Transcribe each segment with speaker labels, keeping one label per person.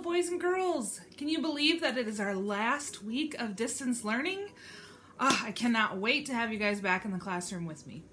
Speaker 1: boys and girls. Can you believe that it is our last week of distance learning? I cannot wait to have you guys back in the classroom with me.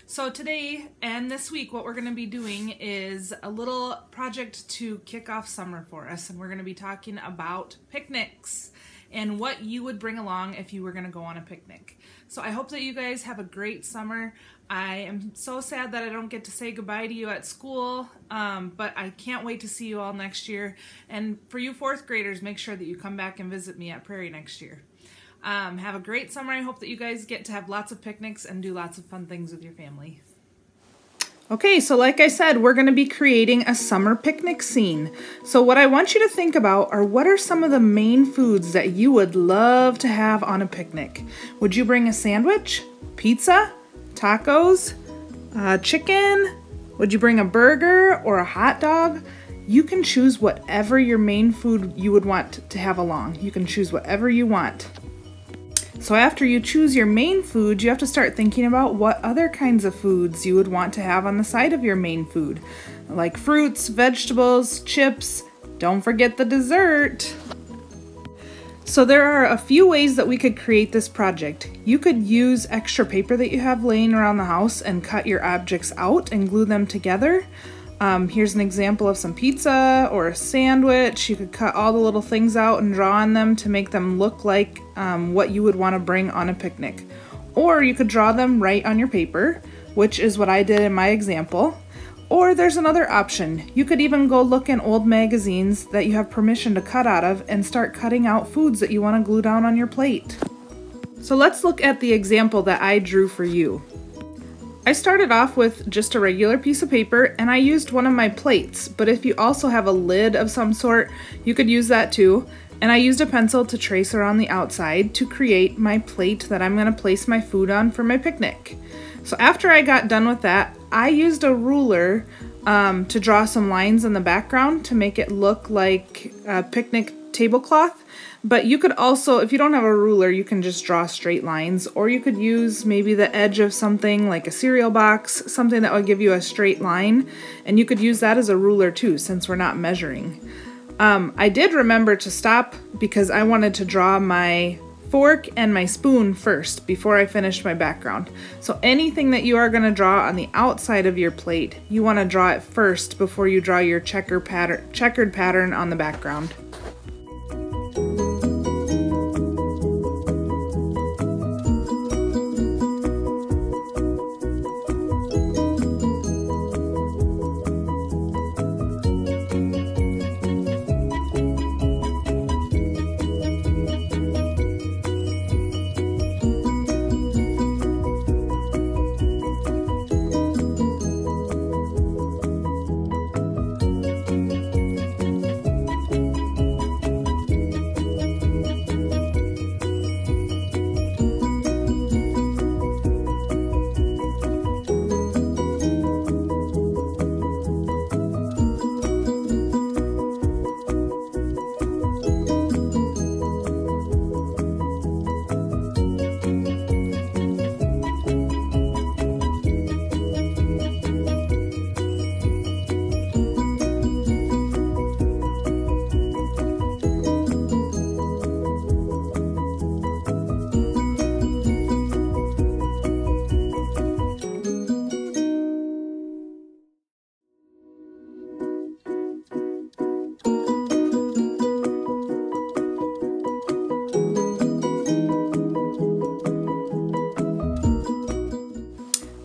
Speaker 1: So today and this week what we're going to be doing is a little project to kick off summer for us, and we're going to be talking about picnics and what you would bring along if you were going to go on a picnic. So I hope that you guys have a great summer. I am so sad that I don't get to say goodbye to you at school, but I can't wait to see you all next year. And for you fourth graders, make sure that you come back and visit me at Prairie next year. Have a great summer. I hope that you guys get to have lots of picnics and do lots of fun things with your family. Okay, so like I said, we're going to be creating a summer picnic scene. So what I want you to think about are what are some of the main foods that you would love to have on a picnic. Would you bring a sandwich, pizza, tacos, chicken? Would you bring a burger or a hot dog? You can choose whatever your main food you would want to have along. You can choose whatever you want. So after you choose your main food, you have to start thinking about what other kinds of foods you would want to have on the side of your main food, like fruits, vegetables, chips. Don't forget the dessert. So there are a few ways that we could create this project. You could use extra paper that you have laying around the house and cut your objects out and glue them together. Here's an example of some pizza or a sandwich. You could cut all the little things out and draw on them to make them look like what you would want to bring on a picnic. Or you could draw them right on your paper, which is what I did in my example. Or there's another option. You could even go look in old magazines that you have permission to cut out of and start cutting out foods that you want to glue down on your plate. So let's look at the example that I drew for you. I started off with just a regular piece of paper and I used one of my plates, but if you also have a lid of some sort, you could use that too. And I used a pencil to trace around the outside to create my plate that I'm going to place my food on for my picnic. So after I got done with that, I used a ruler to draw some lines in the background to make it look like a picnic tablecloth. But you could also, if you don't have a ruler, you can just draw straight lines, or you could use maybe the edge of something like a cereal box, something that would give you a straight line, and you could use that as a ruler too, since we're not measuring. I did remember to stop because I wanted to draw my fork and my spoon first before I finished my background. So anything that you are going to draw on the outside of your plate, you want to draw it first before you draw your checkered pattern on the background.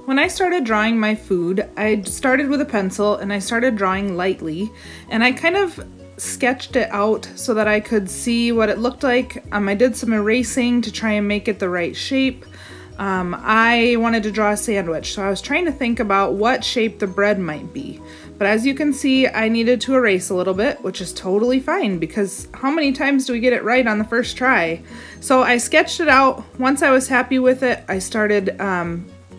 Speaker 1: When I started drawing my food, I started with a pencil and I started drawing lightly, and I kind of sketched it out so that I could see what it looked like. I did some erasing to try and make it the right shape. I wanted to draw a sandwich, so I was trying to think about what shape the bread might be. But as you can see, I needed to erase a little bit, which is totally fine because how many times do we get it right on the first try? So I sketched it out. Once I was happy with it, I started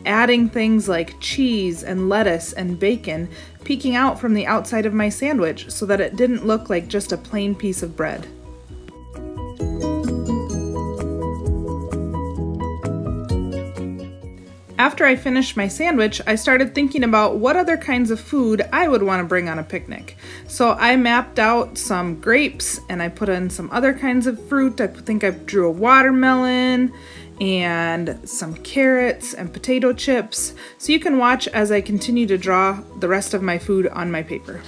Speaker 1: adding things like cheese and lettuce and bacon peeking out from the outside of my sandwich so that it didn't look like just a plain piece of bread. After I finished my sandwich, I started thinking about what other kinds of food I would want to bring on a picnic. So I mapped out some grapes and I put in some other kinds of fruit. I think I drew a watermelon and some carrots and potato chips. So you can watch as I continue to draw the rest of my food on my paper.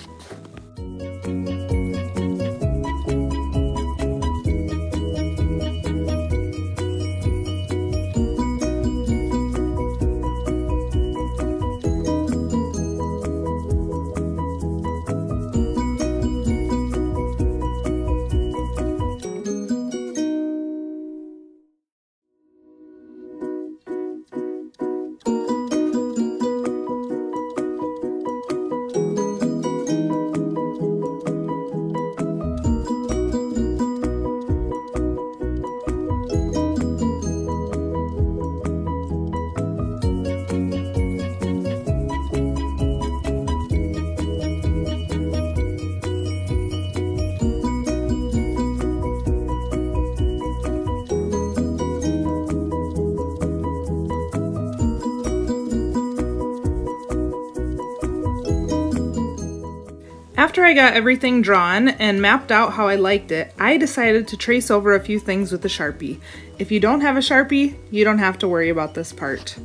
Speaker 1: After I got everything drawn and mapped out how I liked it, I decided to trace over a few things with a Sharpie. If you don't have a Sharpie, you don't have to worry about this part.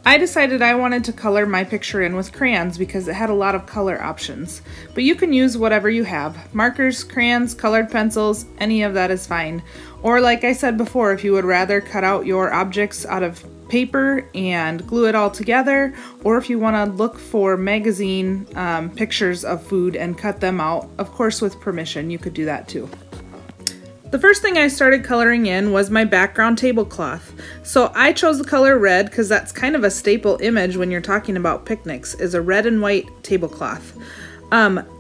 Speaker 1: I decided I wanted to color my picture in with crayons because it had a lot of color options. But you can use whatever you have. Markers, crayons, colored pencils, any of that is fine. Or like I said before, if you would rather cut out your objects out of paper and glue it all together, or if you want to look for magazine pictures of food and cut them out, of course with permission, you could do that too. The first thing I started coloring in was my background tablecloth. So I chose the color red because that's kind of a staple image when you're talking about picnics, is a red and white tablecloth.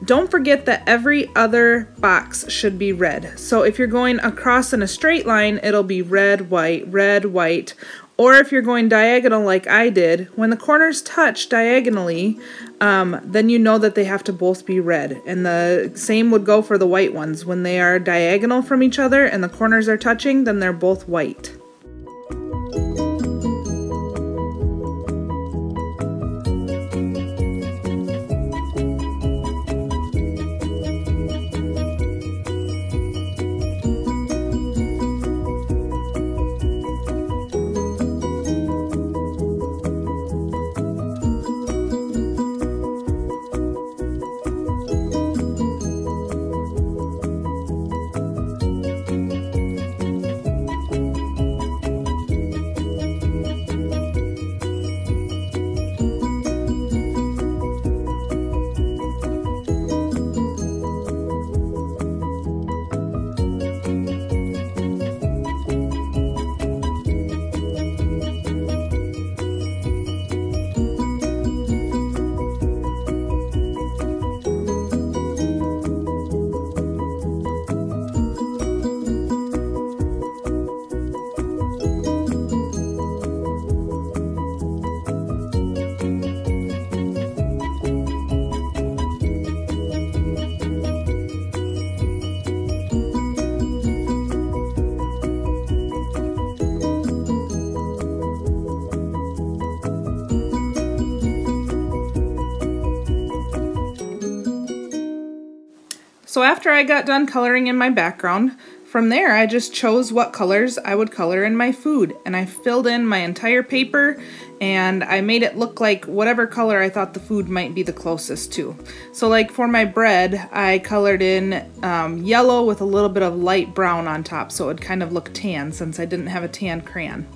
Speaker 1: Don't forget that every other box should be red. So if you're going across in a straight line, it'll be red, white. Or if you're going diagonal like I did, when the corners touch diagonally, then you know that they have to both be red. And the same would go for the white ones. When they are diagonal from each other and the corners are touching, then they're both white. So after I got done coloring in my background, from there I just chose what colors I would color in my food, and I filled in my entire paper and I made it look like whatever color I thought the food might be the closest to. So like for my bread, I colored in yellow with a little bit of light brown on top so it would kind of look tan since I didn't have a tan crayon.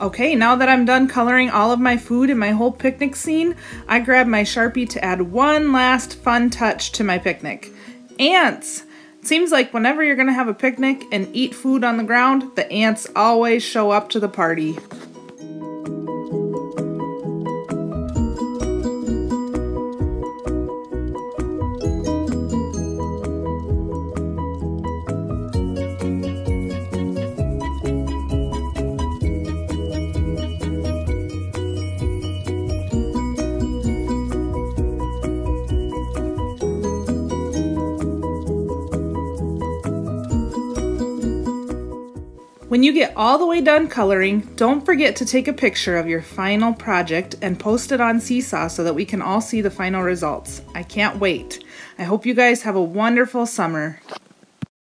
Speaker 1: Okay, now that I'm done coloring all of my food and my whole picnic scene, I grab my Sharpie to add one last fun touch to my picnic. Ants! It seems like whenever you're gonna have a picnic and eat food on the ground, the ants always show up to the party. When you get all the way done coloring, don't forget to take a picture of your final project and post it on Seesaw so that we can all see the final results. I can't wait. I hope you guys have a wonderful summer.